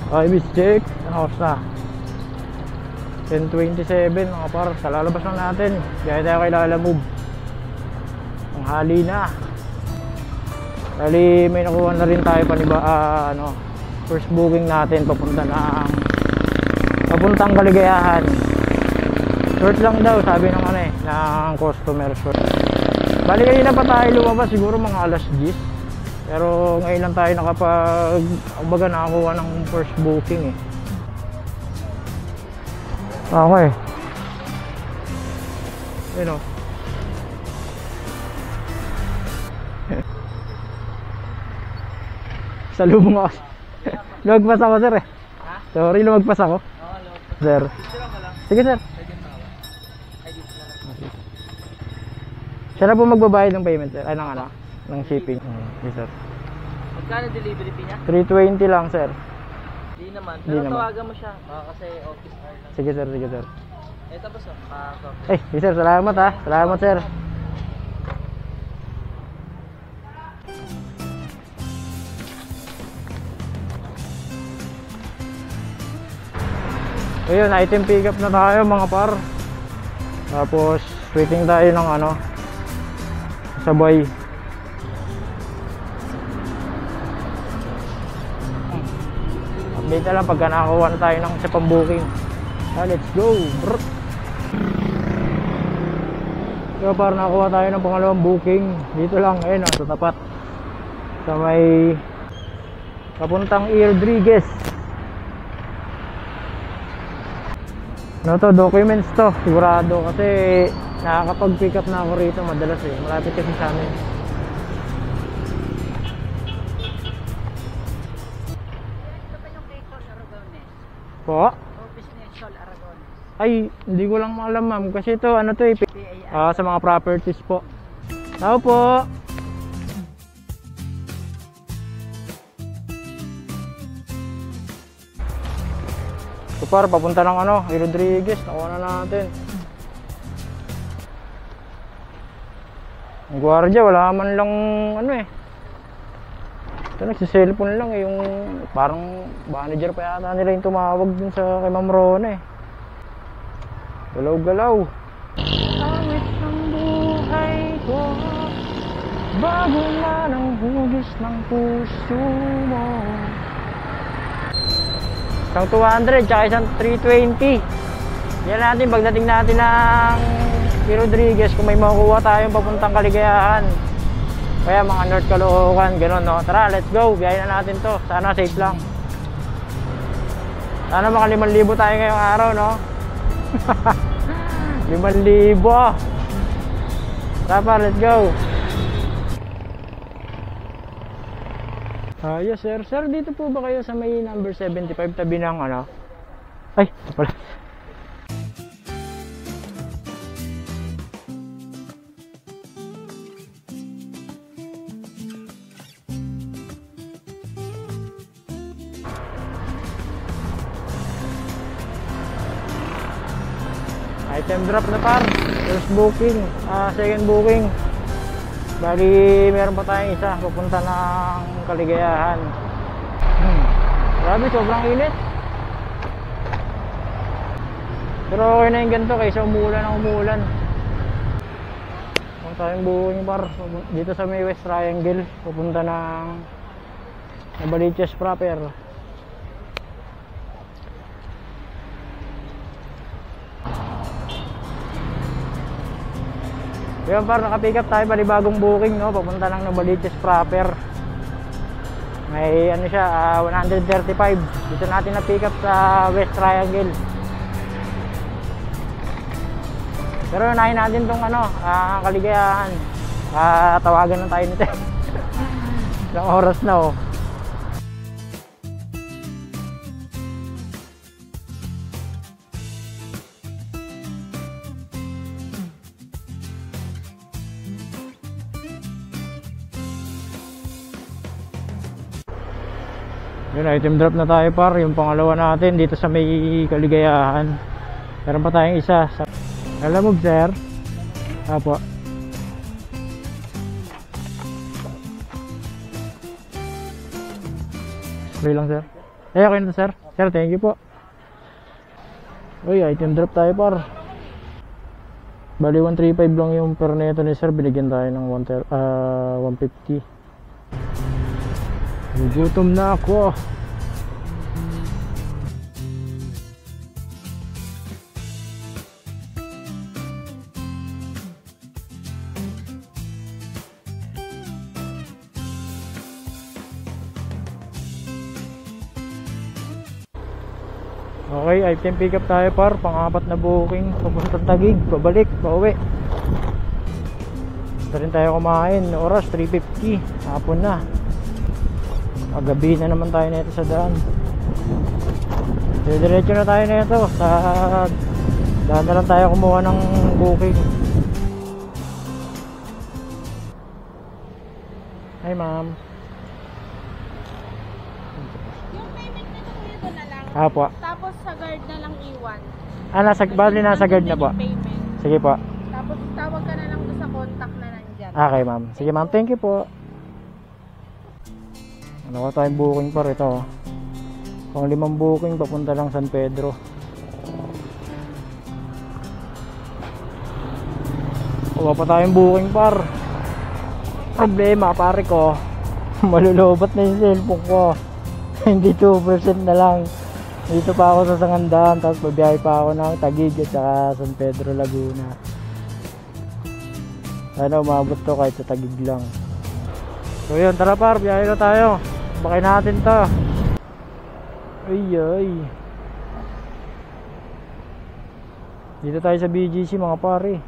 Ibis check. Ano oras na? 10:27 mga par. Sa lalabas lang natin. Gaya tayo kay Lala Move. Ang hali na. Dali may nakuha na rin tayo first booking natin papuntang Kaligayahan. Short lang daw sabi ng ng customer short. Bali kanina pa tayo lumabas siguro mga alas 10. Pero ngayon lang tayo nakakuha ng first booking Okay. Yun o. Salubong ako. Lumagpas ako sir Sorry, lumagpas ako. Sir. Sige sir. Siya na po magbabayad ng payment sir. Ng shipping. Yes sir. Magkano delivery fee niya? 320 lang sir. Hindi naman. Pero tawagan mo siya. Kasi office hour lang. Sige sir. Tapos yes sir, salamat Salamat sir. Ayun, item pick up na tayo mga par. Tapos waiting tayo ng sabay. Update na lang pagka nakakuha na tayo ng isa pang booking. Let's go. So para nakakuha tayo ng pangalawang booking. Dito lang, sa tapat. Sa may papuntang Rodriguez. Documents to, sigurado kasi nakakapag-pick up na ako rito madalas malapit kasi sa amin. Ito pa yung kay Sol Aragones. Po? Office ni Sol Aragones. Ay, hindi ko lang alam ma'am kasi ito sa mga properties po. Tao po. So para papunta ng Rodriguez, nakuha na natin. Ang gwardiya wala man lang ito nagsiselfon lang yung parang manager pa yata nila yung tumawag dun sa kay Ma'am Rona Galaw-galaw. Awit ng buhay ko bago man ang hugis ng puso mo. Isang 200 tsaka isang 320. Yan natin pagdating natin ng Rodriguez kung may makukuha tayong papuntang Kaligayahan. Kaya mga North Caloocan, gano'n Tara, let's go. Biyahin na natin to. Sana safe lang. Sana maka 5,000 tayo ngayong araw 5,000. Tara pa, let's go. Yes sir. Sir, dito po ba kayo sa may number 75 tabi ng Ay, ito pala. Item drop na par. First booking, second booking. Bali, meron pa tayong isa papunta ng Kaligayahan. Grabe, sobrang init. Pero okay na yung ganito kaysa umulan. Kung tayong booking par dito sa may West Triangle papunta ng Novaliches proper. Yun par, naka-pick up tayo panibagong booking papunta ng Novaliches proper. May 135. Dito natin na-pick up sa West Triangle. Pero unahin natin tong Kaligayahan. Tawagan na tayo nito. Ilang oras na Yun, item drop na tayo par. Yung pangalawa natin dito sa may Kaligayahan. Meron pa tayong isa sa Lala Move sir. Apo. Spray lang sir. Okay na sir. Sir, thank you po. Uy, item drop tayo par. Bali 135 lang yung per neto ni sir. Binigyan tayo ng 150. Gugutom na ako. Okay, item pick up tayo par, pang-apat na booking, papuntang Taguig, pabalik, pauwi. Ito rin tayo kumain, oras 3:50, hapon na. Gabi na naman tayo nito sa daan. Diretso na tayo nito, sa daan na lang tayo kumuha ng booking. Hi ma'am. Yung payment na kuya doon na lang. Apo. Tapos sa guard na lang iwan. Bali nasa guard na po. Payment. Sige po. Tapos tawag ka na lang doon sa contact na nandyan. Okay ma'am. Sige ma'am, thank you po. Ano ko tayong booking par ito. Pang 5 booking papunta lang San Pedro. Kuha pa tayong booking par. Problema pare ko. Malulobot na yung cellphone ko. Hindi 2% na lang. Dito pa ako sa Sangandaan, tapos babiyahe pa ako ng Taguig at saka San Pedro, Laguna. Sana umabot to kahit sa Taguig lang. So yun, tara par, biyahe na tayo. Bakay natin to. Ay. Dito tayo sa BGC mga pare.